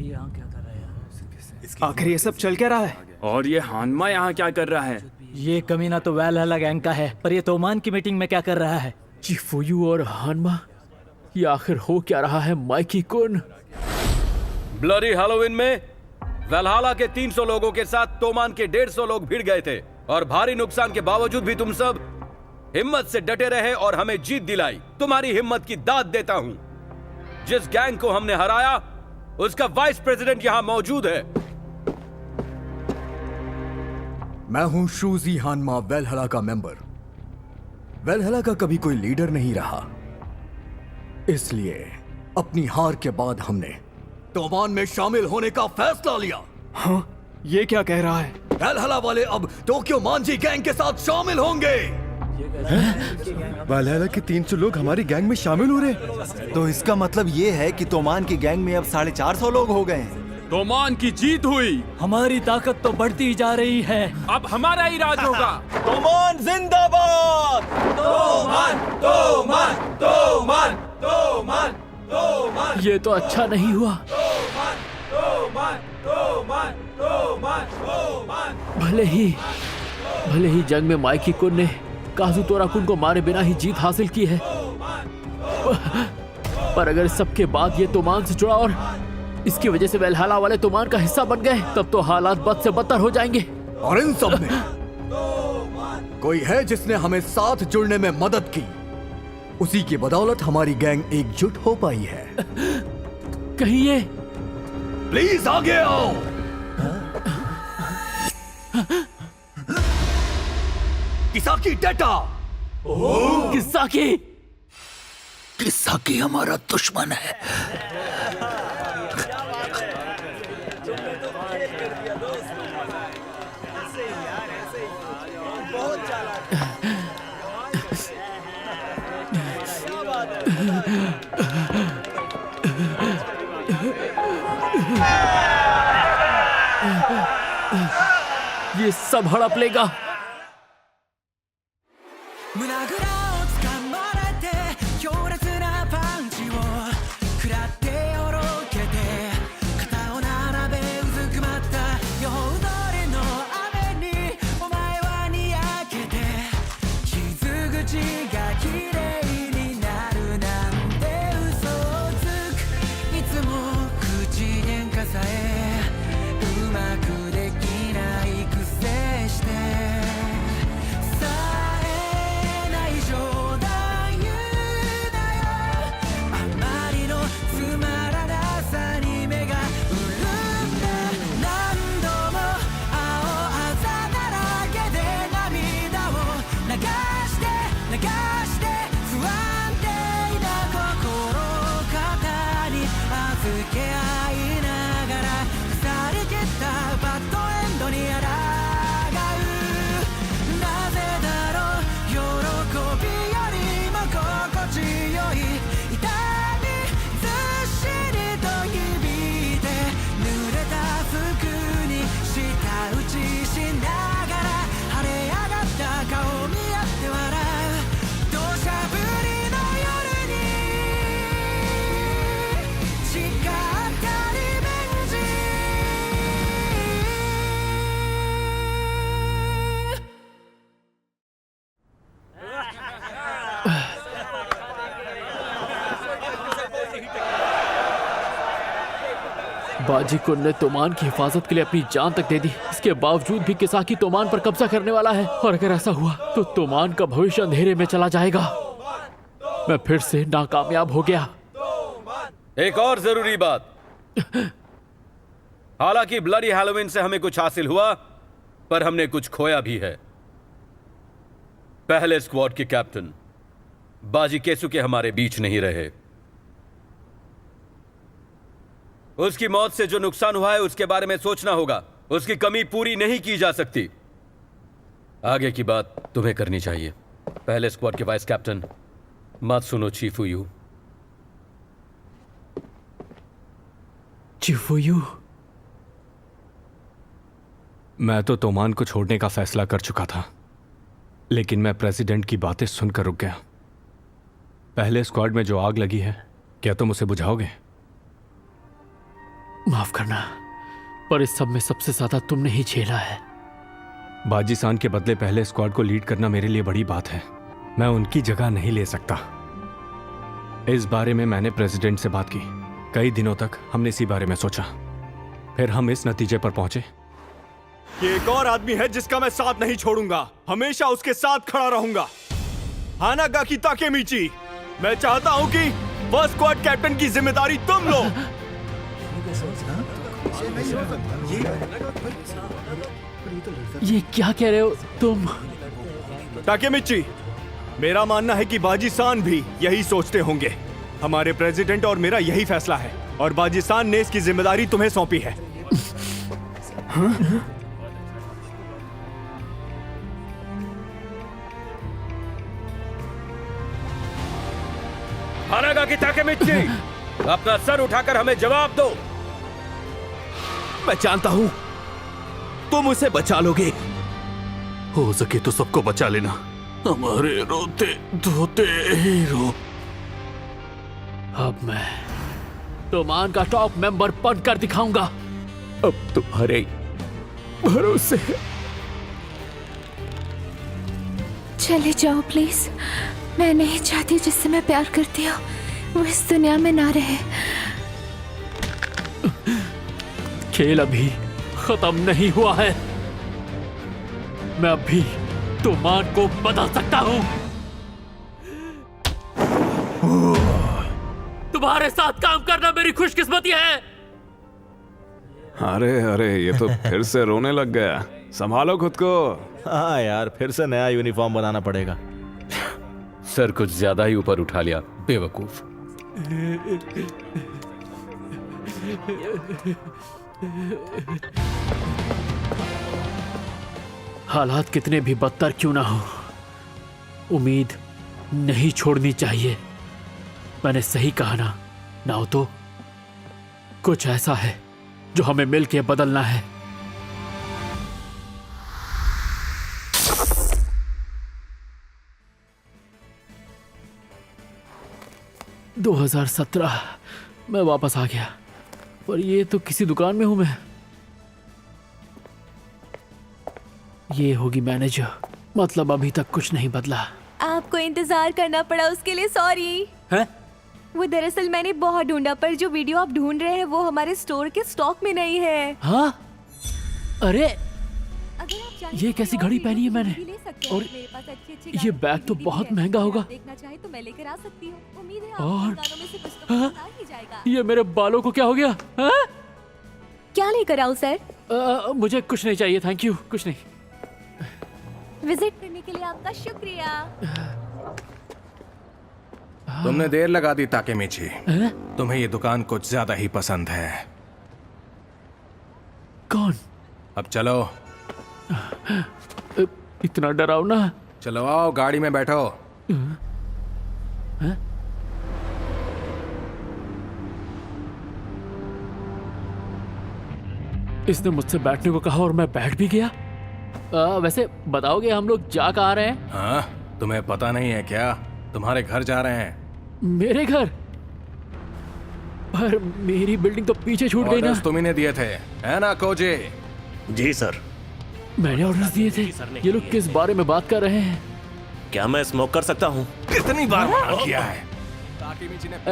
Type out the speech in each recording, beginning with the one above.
यहाँ क्या कर रहा है? आखिर ये सब चल क्या रहा है? और ये हानमा यहाँ क्या कर रहा है? ये कमीना तो वैलहला गैंग का है, पर ये तोमान की मीटिंग में क्या कर रहा है? चिफुयू और हानमा, ये आखिर हो क्या रहा है माइकी कुन? ब्लडी हैलोवीन में वैलहला के 300 लोगों के साथ तोमान के 150 लोग भिड़ गए थे, और भारी नुकसान के बावजूद भी तुम सब हिम्मत से डटे रहे और हमें जीत दिलाई। तुम्हारी हिम्मत की दाद देता हूं। जिस गैंग को हमने हराया उसका वाइस प्रेसिडेंट यहां मौजूद है। मैं हूं शूजी हानमा, वैलहला का मेंबर। वैलहला का कभी कोई लीडर नहीं रहा, इसलिए अपनी हार के बाद हमने तोमान में शामिल होने का फैसला लिया। हाँ, ये क्या कह रहा है? वैलहला वाले अब टोक्यो मांजी गैंग के साथ शामिल होंगे। वैलहला के 300 लोग हमारी गैंग में शामिल हो रहे। तो इसका मतलब ये है कि तोमान की गैंग में अब 450 लोग हो गए हैं। तोमान की जीत हुई। हमारी ताकत तो बढ़ती जा रही है। अब हमारा ही राज होगा। तोमान जिंदाबाद! तोमान तोमान तोमान तोमान तोमान। ये तो अच्छा नहीं हुआ। तोमान तोमान तोमान तोमान तोमान। भले ही जंग में माइकी कुन ने काजुतोरा कुन को मारे बिना ही जीत हासिल की है, पर अगर सबके बाद ये तोमान से जुड़ा और इसकी वजह से वैलहला वाले तोमान का हिस्सा बन गए, तब तो हालात बद से बदतर हो जाएंगे। और इन सब में कोई है जिसने हमें साथ जुड़ने में मदद की। उसी की बदौलत हमारी गैंग एकजुट हो पाई है। कहीं ये प्लीज आगे आओ। किसाकी टेटा। किसाकी हमारा दुश्मन है। ये सब हड़प लेगा। बाजी कुन ने तोमान की हिफाजत के लिए अपनी जान तक दे दी। इसके बावजूद भी किसाकी तोमान पर कब्जा करने वाला है, और अगर ऐसा हुआ तो तोमान का भविष्य अंधेरे में चला जाएगा। मैं फिर से नाकामयाब हो गया। एक और जरूरी बात, हालांकि ब्लडी हैलोवीन से हमें कुछ हासिल हुआ, पर हमने कुछ खोया भी है। पहले स्क्वाड के कैप्टन बाजी केसुके हमारे बीच नहीं रहे। उसकी मौत से जो नुकसान हुआ है उसके बारे में सोचना होगा। उसकी कमी पूरी नहीं की जा सकती। आगे की बात तुम्हें करनी चाहिए। पहले स्क्वाड के वाइस कैप्टन मात्सुनो चिफुयू। चिफुयू, मैं तो तोमान को छोड़ने का फैसला कर चुका था, लेकिन मैं प्रेसिडेंट की बातें सुनकर रुक गया। पहले स्क्वाड में जो आग लगी है, क्या तुम उसे बुझाओगे? माफ करना, पर इस सब में सबसे ज्यादा तुमने ही झेला है। बाजीसान के बदले पहले स्क्वाड को लीड करना मेरे लिए बड़ी बात है। मैं उनकी जगह नहीं ले सकता। इस बारे में मैंने प्रेसिडेंट से बात की। कई दिनों तक हमने इसी बारे में सोचा, फिर हम इस नतीजे पर पहुंचे। ये एक और आदमी है जिसका मैं साथ नहीं छोड़ूंगा, हमेशा उसके साथ खड़ा रहूंगा। हानागाकी ताकेमिची, मैं चाहता हूं कि फर्स्ट स्क्वाड कैप्टन की जिम्मेदारी तुम लो। ये क्या कह रहे हो तुम? ताकेमिची, मेरा मानना है कि बाजीसान भी यही सोचते होंगे। हमारे प्रेसिडेंट और मेरा यही फैसला है, और बाजीसान ने इसकी जिम्मेदारी तुम्हें सौंपी है। हानागाकी ताकेमिची, अपना सर उठाकर हमें जवाब दो। मैं जानता हूं तुम उसे बचा लोगे। हो सके तो सबको बचा लेना, हमारे रोते धोते हीरो। अब मैं तोमान का टॉप मेंबर बनकर दिखाऊंगा। अब तुम्हारे भरोसे। चले जाओ प्लीज। मैं नहीं चाहती जिससे मैं प्यार करती हूँ वो इस दुनिया में ना रहे। खेल अभी खत्म नहीं हुआ है। मैं अभी तोमान को बदल सकता हूँ। तुम्हारे साथ काम करना मेरी खुशकिस्मती है। अरे अरे, ये तो फिर से रोने लग गया। संभालो खुद को। हाँ यार, फिर से नया यूनिफॉर्म बनाना पड़ेगा। सर कुछ ज्यादा ही ऊपर उठा लिया, बेवकूफ। हालात कितने भी बदतर क्यों ना हो, उम्मीद नहीं छोड़नी चाहिए। मैंने सही कहा ना नाओतो? कुछ ऐसा है जो हमें मिलके बदलना है। – 2017 मैं वापस आ गया, पर ये तो किसी दुकान में हूं मैं। ये होगी मैनेजर, मतलब अभी तक कुछ नहीं बदला। आपको इंतजार करना पड़ा, उसके लिए सॉरी। हैं? वो दरअसल मैंने बहुत ढूंढा, पर जो वीडियो आप ढूंढ रहे हैं वो हमारे स्टोर के स्टॉक में नहीं है। हाँ? अरे अगर आप चाहें ये तो कैसी और घड़ी भी पहनी है मैंने? भी ले सकते हैं। और मेरे पास अच्छी-अच्छी ये गानों की बैग तो CD बहुत है। महंगा होगा। देखना चाहे तो मैं लेकर आ सकती हूँ। उम्मीद है और- आपको गानों में से कुछ तो हाँ? पसंद आ ही जाएगा। ये मेरे बालों को क्या हो गया? हाँ? क्या लेकर आऊँ सर? मुझे कुछ नहीं चाहिए, थैंक यू। कुछ नहीं। विजिट करने के लिए आपका शुक्रिया। तुमने देर लगा दी ताकेमिची। तुम्हें ये दुकान कुछ ज्यादा ही पसंद है। कौन? अब चलो। इतना डरावना? चलो आओ, गाड़ी में बैठो। इसने मुझसे बैठने को कहा और मैं बैठ भी गया। वैसे बताओगे हम लोग जा कहाँ रहे हैं? हाँ, तुम्हें पता नहीं है क्या? तुम्हारे घर जा रहे हैं। मेरे घर? पर मेरी बिल्डिंग तो पीछे छूट गई ना। ऑर्डर्स तुम ही ने दिए थे, है ना koji? जी सर। मैंने ऑर्डर्स दिए थे। ये लोग किस बारे में बात कर रहे हैं? क्या मैं स्मोक कर सकता हूँ? कितनी बार मना किया है?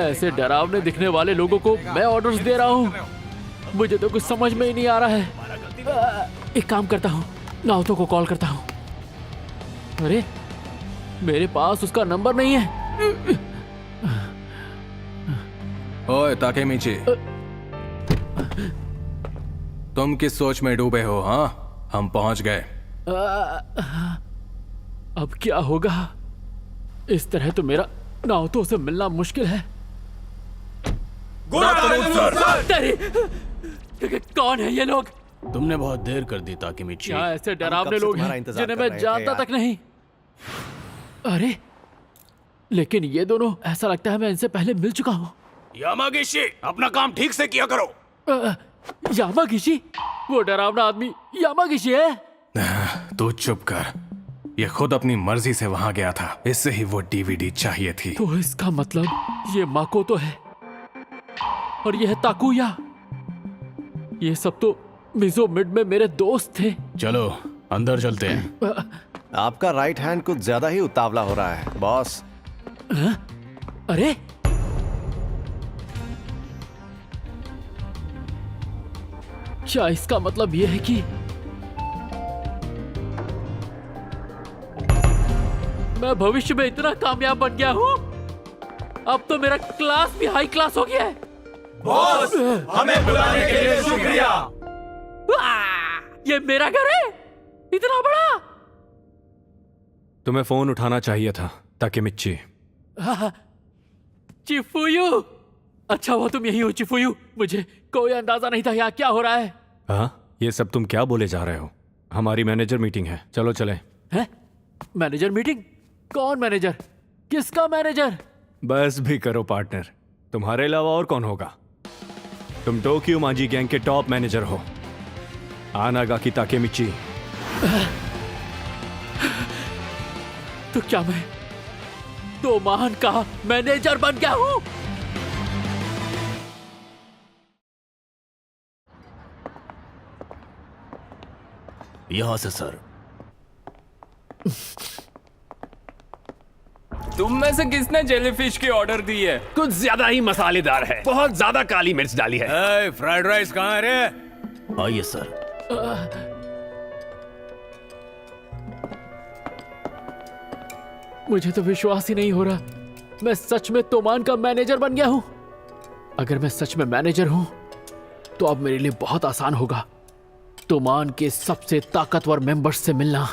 ऐसे डरावने दिखने वाले लोगों को मैं ऑर्डर्स दे रहा हूँ? मुझे तो कुछ समझ में ही नहीं आ रहा है। एक काम करता हूँ, नाओतो को कॉल करता हूँ। अरे मेरे पास उसका नंबर नहीं है। ओए ताकेमिची, तुम किस सोच में डूबे हो? हाँ, हम पहुंच गए। अब क्या होगा? इस तरह तो मेरा नाओतो से मिलना मुश्किल है। कौन है ये लोग? तुमने बहुत देर कर दी ताकेमिची। क्या ऐसे डरावने लोग हैं जिन्हें मैं जानता तक नहीं? अरे लेकिन ये दोनों, ऐसा लगता है मैं इनसे पहले मिल चुका हूँ। यामागिशी, अपना काम ठीक से किया करो। यामागिशी? वो डरावना आदमी यामागिशी है? तू चुप कर। ये खुद अपनी मर्जी से वहां गया था, इससे ही वो डीवीडी चाहिए थी। तो इसका मतलब ये माकोतो है और ये है ताकुया। ये सब तो मिजो मिड में मेरे दोस्त थे। चलो अंदर चलते हैं। आपका राइट हैंड कुछ ज्यादा ही उतावला हो रहा है बॉस। अरे क्या इसका मतलब यह है कि मैं भविष्य में इतना कामयाब बन गया हूँ? अब तो मेरा क्लास भी हाई क्लास हो गया है। बॉस, हमें बुलाने के लिए शुक्रिया। ये मेरा घर है, इतना बड़ा। तुम्हें फोन उठाना चाहिए था ताकेमिची। चिफुयू, अच्छा हुआ तुम यही हो चिफुयू। मुझे कोई अंदाजा नहीं था यहाँ क्या हो रहा है। हाँ, ये सब तुम क्या बोले जा रहे हो? हमारी मैनेजर मीटिंग है, चलो चले। हैं? Manager meeting? कौन मैनेजर? किसका मैनेजर? बस भी करो पार्टनर, तुम्हारे अलावा और कौन होगा? तुम टोक्यो मांजी गैंग के टॉप मैनेजर हो, आनागाकी ताकेमिची। तो क्या मैं तोमान का मैनेजर बन गया हूँ? यहां से सर। तुम में से किसने जेलीफिश की ऑर्डर दी है? कुछ ज्यादा ही मसालेदार है, बहुत ज्यादा काली मिर्च डाली है। फ्राइड राइस कहाँ है रे? आइए सर। मुझे तो विश्वास ही नहीं हो रहा, मैं सच में तोमान का मैनेजर बन गया हूं। अगर मैं सच में मैनेजर हूं तो अब मेरे लिए बहुत आसान होगा तोमान के सबसे ताकतवर मेंबर्स से मिलना।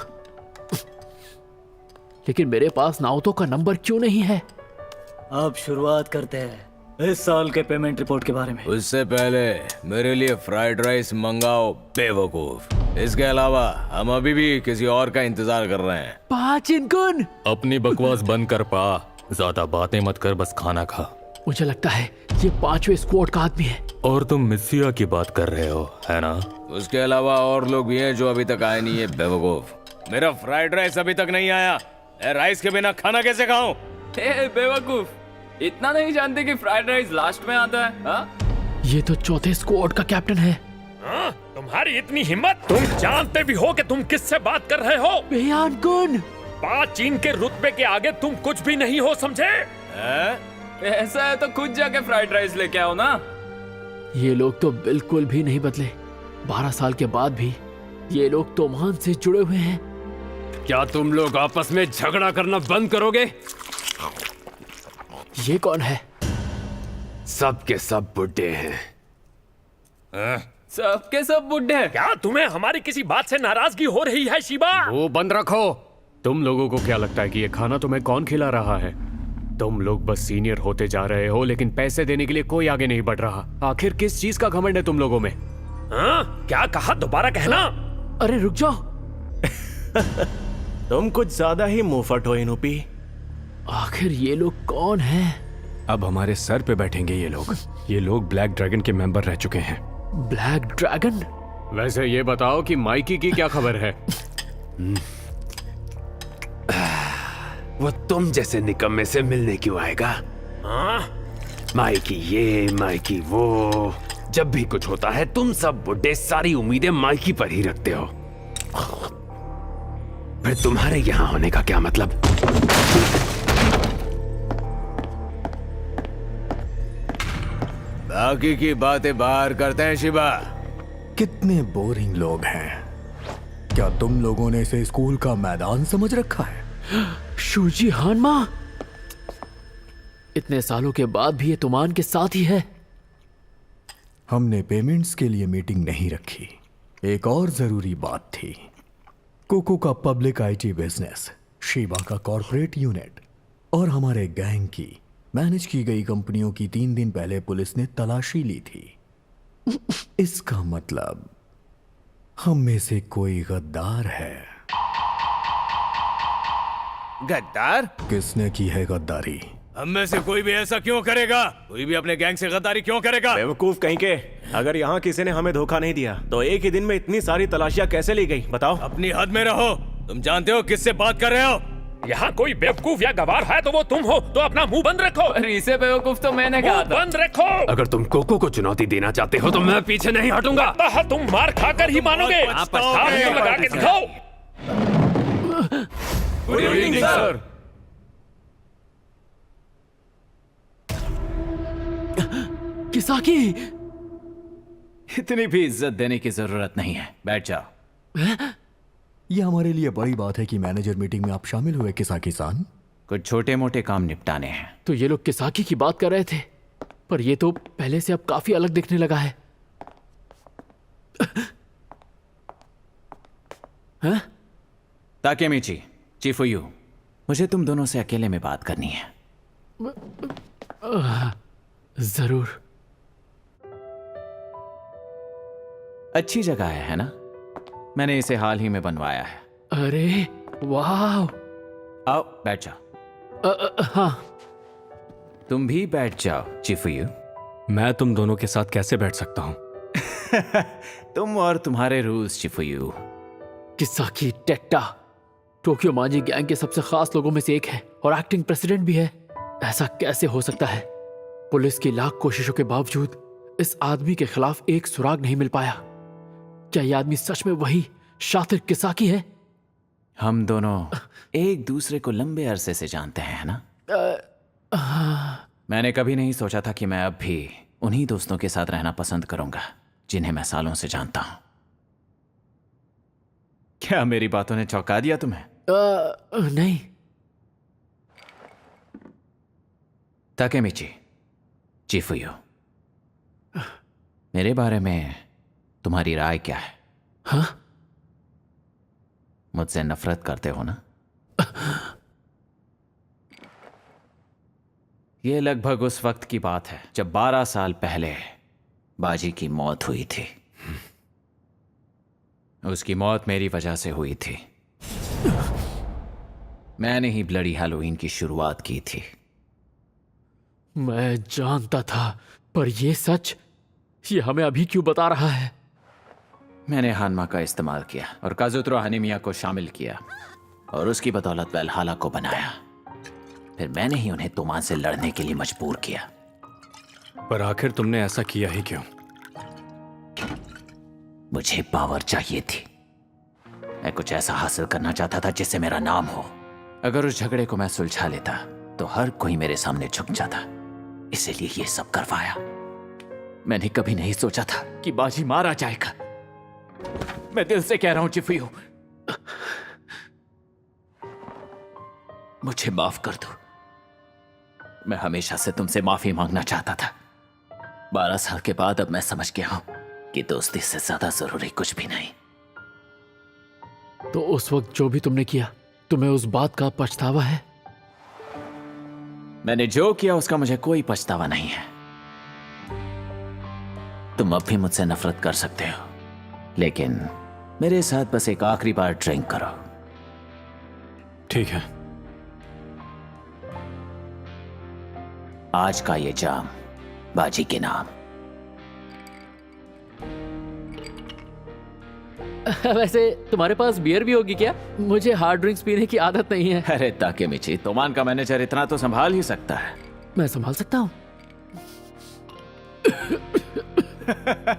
लेकिन मेरे पास नाओतो का नंबर क्यों नहीं है? अब शुरुआत करते हैं इस साल के पेमेंट रिपोर्ट के बारे में। उससे पहले मेरे लिए फ्राइड राइस मंगाओ बेवकूफ। इसके अलावा हम अभी भी किसी और का इंतजार कर रहे हैं। पाचिन-कुन, अपनी बकवास बंद कर पा, ज्यादा बातें मत कर, बस खाना खा। मुझे लगता है ये 5वें स्क्वाड का आदमी है। और तुम मिसिया की बात कर रहे हो, है ना? उसके अलावा और लोग भी हैं जो अभी तक आए नहीं है बेवकूफ। मेरा फ्राइड राइस अभी तक नहीं आया। राइस के बिना खाना कैसे खाऊं? बेवकूफ, इतना नहीं जानते कि फ्राइड राइस लास्ट में आता है? हा? ये तो 4थे स्क्वाड का कैप्टन है। तुम्हारी इतनी हिम्मत, तुम जानते भी हो कि तुम किससे बात कर रहे हो? बेयान-कुन, पाचीन के रुतबे के आगे तुम कुछ भी नहीं हो, समझे? ऐसा है तो खुद जाके फ्राइड राइस लेके आओ ना। ये लोग तो बिल्कुल भी नहीं बदले। 12 साल के बाद भी ये लोग तोमान से जुड़े हुए हैं। क्या तुम लोग आपस में झगड़ा करना बंद करोगे? ये कौन है? सब के सब बुड्ढे हैं। सबके सब बुड्ढे हैं? क्या तुम्हें हमारी किसी बात से नाराजगी हो रही है शिबा? वो बंद रखो। तुम लोगों को क्या लगता है कि ये खाना तुम्हें कौन खिला रहा है? तुम लोग बस सीनियर होते जा रहे हो, लेकिन पैसे देने के लिए कोई आगे नहीं बढ़ रहा। आखिर किस चीज का घमंड है तुम लोगों में? क्या कहा? दोबारा कहना। अरे रुक जाओ। तुम कुछ ज्यादा ही मुंहफट हो इनुपी। आखिर ये लोग कौन हैं? अब हमारे सर पे बैठेंगे ये लोग। ये लोग ब्लैक ड्रैगन के मेंबर रह चुके हैं। Black dragon? वैसे ये बताओ कि माइकी की क्या खबर है? वो तुम जैसे निकम्मे से मिलने क्यों आएगा? माइकी ये, माइकी वो। जब भी कुछ होता है तुम सब बुड्ढे सारी उम्मीदें माइकी पर ही रखते हो। फिर तुम्हारे यहां होने का क्या मतलब? बाकी की बातें बाहर करते हैं शिबा। कितने बोरिंग लोग हैं। क्या तुम लोगों ने इसे स्कूल का मैदान समझ रखा है? शूजी हानमा, इतने सालों के बाद भी ये तोमान के साथ ही है। हमने पेमेंट्स के लिए मीटिंग नहीं रखी। एक और जरूरी बात थी। कोको का पब्लिक आईटी बिजनेस, शिबा का कॉर्पोरेट यूनिट और हमारे गैंग की मैनेज की गई कंपनियों की 3 दिन पहले पुलिस ने तलाशी ली थी। इसका मतलब हम में से कोई गद्दार है। गद्दार? किसने की है गद्दारी? हम में से कोई भी ऐसा क्यों करेगा? कोई भी अपने गैंग से गद्दारी क्यों करेगा? बेवकूफ कहीं के। अगर यहाँ किसी ने हमें धोखा नहीं दिया तो एक ही दिन में इतनी सारी तलाशियां कैसे ली गई? बताओ। अपनी हद में रहो। तुम जानते हो किससे बात कर रहे हो? यहाँ कोई बेवकूफ या गवार है तो वो तुम हो, तो अपना मुंह बंद रखो। इसे बेवकूफ तो मैंने कहा था। बंद रखो। अगर तुम कोको को चुनौती देना चाहते हो तो मैं पीछे नहीं हटूंगा। लगता है तुम मार खाकर ही मानोगे। हाथ तो लगा के दिखाओ। Good evening sir. किसाकी, इतनी भी इज्जत देने की जरूरत नहीं है, बैठ जाओ। ये हमारे लिए बड़ी बात है कि मैनेजर मीटिंग में आप शामिल हुए किसाकी-सान। कुछ छोटे मोटे काम निपटाने हैं। तो ये लोग किसाकी की बात कर रहे थे, पर ये तो पहले से अब काफी अलग दिखने लगा है। हाँ? ताकेमिची, चिफुयू, मुझे तुम दोनों से अकेले में बात करनी है। जरूर। अच्छी जगह है ना? मैंने इसे हाल ही में बनवाया है। अरे वाह। आओ बैठ जाओ। हाँ। तुम भी बैठ जाओ चिफुयू। मैं तुम दोनों के साथ कैसे बैठ सकता हूं? तुम और तुम्हारे रूल्स चिफुयू। किसाकी टेट्टा टोक्यो मांजी गैंग के सबसे खास लोगों में से एक है और एक्टिंग प्रेसिडेंट भी है। ऐसा कैसे हो सकता है? पुलिस की लाख कोशिशों के बावजूद इस आदमी के खिलाफ एक सुराग नहीं मिल पाया। क्या यह आदमी सच में वही शातिर किसाकी है? हम दोनों एक दूसरे को लंबे अरसे से जानते हैं ना? मैंने कभी नहीं सोचा था कि मैं अब भी उन्हीं दोस्तों के साथ रहना पसंद करूंगा जिन्हें मैं सालों से जानता हूं। क्या मेरी बातों ने चौंका दिया तुम्हें? नहीं। ताकेमिची, चिफुयू, मेरे बारे में तुम्हारी राय क्या है? हाँ? मुझसे नफरत करते हो ना? यह लगभग उस वक्त की बात है जब 12 साल पहले बाजी की मौत हुई थी। उसकी मौत मेरी वजह से हुई थी। मैंने ही ब्लडी हैलोवीन की शुरुआत की थी। मैं जानता था, पर यह सच ये हमें अभी क्यों बता रहा है? मैंने हानमा का इस्तेमाल किया और काजुत्रो हानिमिया को शामिल किया और उसकी बदौलत वेल्हाला को बनाया। फिर मैंने ही उन्हें तोमान से लड़ने के लिए मजबूर किया। पर आखिर तुमने ऐसा किया ही क्यों? मुझे पावर चाहिए थी। मैं कुछ ऐसा हासिल करना चाहता था जिससे मेरा नाम हो। अगर उस झगड़े को मैं सुलझा लेता तो हर कोई मेरे सामने झुक जाता। इसीलिए ये सब करवाया। मैंने कभी नहीं सोचा था कि बाजी मारा जाएगा। मैं दिल से कह रहा हूं चिफुयू, मुझे माफ कर दो। मैं हमेशा से तुमसे माफी मांगना चाहता था। 12 साल के बाद अब मैं समझ गया हूं कि दोस्ती से ज्यादा जरूरी कुछ भी नहीं। तो उस वक्त जो भी तुमने किया, तुम्हें उस बात का पछतावा है? मैंने जो किया उसका मुझे कोई पछतावा नहीं है। तुम अब भी मुझसे नफरत कर सकते हो, लेकिन मेरे साथ बस एक आखिरी बार ड्रिंक करो। ठीक है। आज का ये जाम बाजी के नाम। वैसे तुम्हारे पास बियर भी होगी क्या? मुझे हार्ड ड्रिंक्स पीने की आदत नहीं है। अरे ताकेमिची, तोमान का मैनेजर इतना तो संभाल ही सकता है। मैं संभाल सकता हूँ।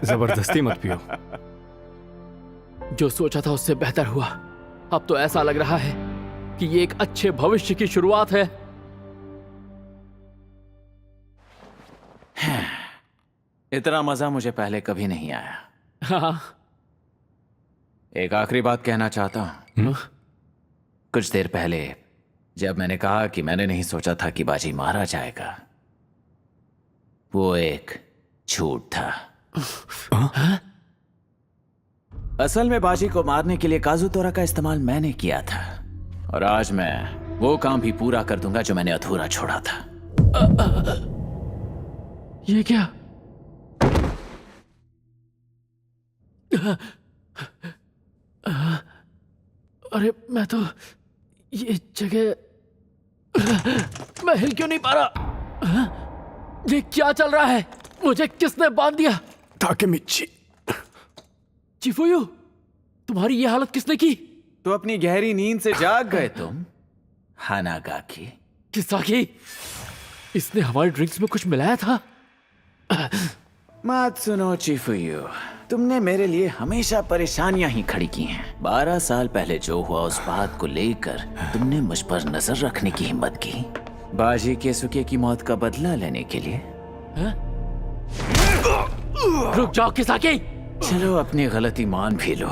जबरदस्ती मत पियो। जो सोचा था उससे बेहतर हुआ। अब तो ऐसा लग रहा है कि ये एक अच्छे भविष्य की शुरुआत है। इतना मजा मुझे पहले कभी नहीं आया। हाँ। एक आखिरी बात कहना चाहता हूं। कुछ देर पहले जब मैंने कहा कि मैंने नहीं सोचा था कि बाजी मारा जाएगा, वो एक झूठ था। असल में बाजी को मारने के लिए काजुतोरा का इस्तेमाल मैंने किया था और आज मैं वो काम भी पूरा कर दूंगा जो मैंने अधूरा छोड़ा था। ये क्या? अरे मैं तो ये जगह मैं हिल क्यों नहीं पा रहा? ये क्या चल रहा है? मुझे किसने बांध दिया? ताकेमिची। चिफुयू, तुम्हारी ये हालत किसने की? तो अपनी गहरी नींद से जाग गए तुम? हानागाकी। किसाकी, इसने हमारे ड्रिंक्स में कुछ मिलाया था। मत सुनो चिफुयू, तुमने मेरे लिए हमेशा परेशानियां ही खड़ी की हैं। 12 साल पहले जो हुआ उस बात को लेकर तुमने मुझ पर नजर रखने की हिम्मत की, बाजी केसुके की मौत का बदला लेने के लिए। रुक जाओ किसाकी। चलो अपनी गलती मान भी लो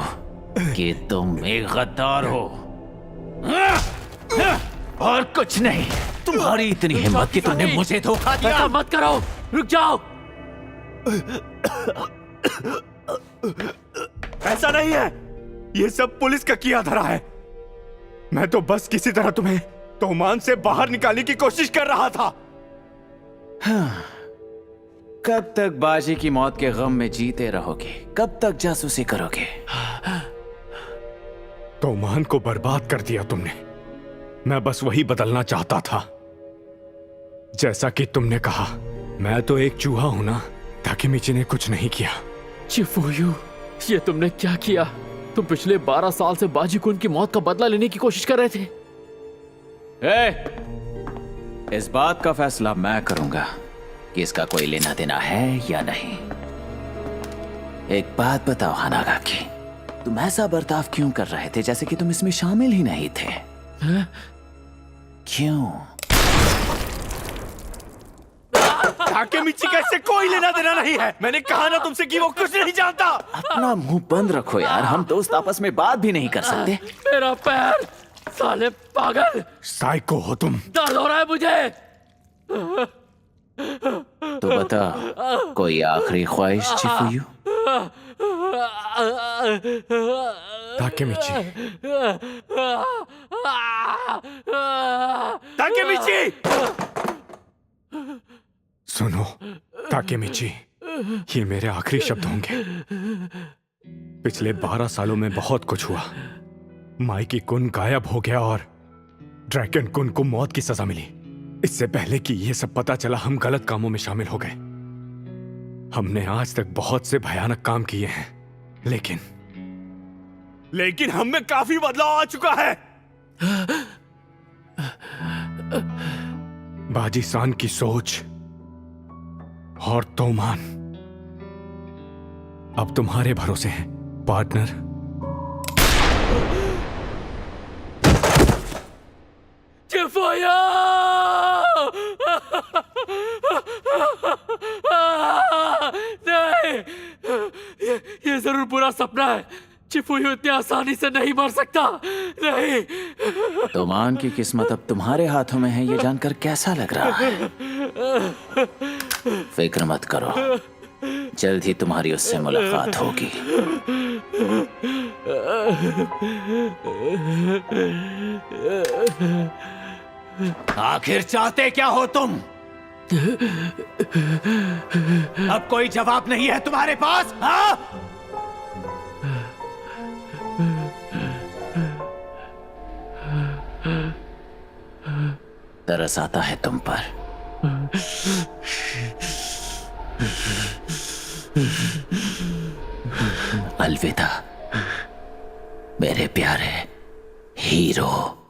कि तुम एक गद्दार हो और कुछ नहीं। तुम्हारी इतनी हिम्मत कि तुमने मुझे धोखा दिया। ऐसा मत करो, रुक जाओ। ऐसा नहीं है, ये सब पुलिस का किया धरा है। मैं तो बस किसी तरह तुम्हें तोमान से बाहर निकालने की कोशिश कर रहा था। कब तक बाजी की मौत के गम में जीते रहोगे? कब तक जासूसी करोगे? तोमान को बर्बाद कर दिया तुमने। मैं बस वही बदलना चाहता था। जैसा कि तुमने कहा, मैं तो एक चूहा हूं ना। ताकेमिची ने कुछ नहीं किया। चिफुयू, ये तुमने क्या किया? तुम पिछले 12 साल से बाजी कुन की मौत का बदला लेने की कोशिश कर रहे थे। इस बात का फैसला मैं करूंगा कि इसका कोई लेना देना है या नहीं। एक बात बताओ हानागाकी, तुम ऐसा बर्ताव क्यों कर रहे थे जैसे कि तुम इसमें शामिल ही नहीं थे? क्यों? ताकेमिची का इससे कोई लेना देना नहीं है। मैंने कहा ना तुमसे कि वो कुछ नहीं जानता। अपना मुंह बंद रखो यार, हम दोस्त आपस में बात भी नहीं कर सकते। मेरा पैर, साले पागल। साइको हो तुम। दर्द हो रहा है मुझे। तो बता, कोई आखिरी ख्वाहिश चिफुयू? Takemichi, Takemichi! सुनो ताकेमिची, ये मेरे आखिरी शब्द होंगे। पिछले 12 सालों में बहुत कुछ हुआ। माइकी कुन गायब हो गया और ड्रैगन कुन को मौत की सजा मिली। इससे पहले कि ये सब पता चला, हम गलत कामों में शामिल हो गए। हमने आज तक बहुत से भयानक काम किए हैं, लेकिन हम में काफी बदलाव आ चुका है। बाजी सान की सोच और तोमान अब तुम्हारे भरोसे हैं, पार्टनर। चिफुयू! नहीं, ये जरूर बुरा सपना है। चिफुयू इतनी आसानी से नहीं मर सकता। नहीं। तोमान की किस्मत अब तुम्हारे हाथों में है, ये जानकर कैसा लग रहा है? फिक्र मत करो, जल्द ही तुम्हारी उससे मुलाकात होगी। आखिर चाहते क्या हो तुम? अब कोई जवाब नहीं है तुम्हारे पास? हाँ? तरस आता है तुम पर। अलविदा मेरे प्यारे हीरो।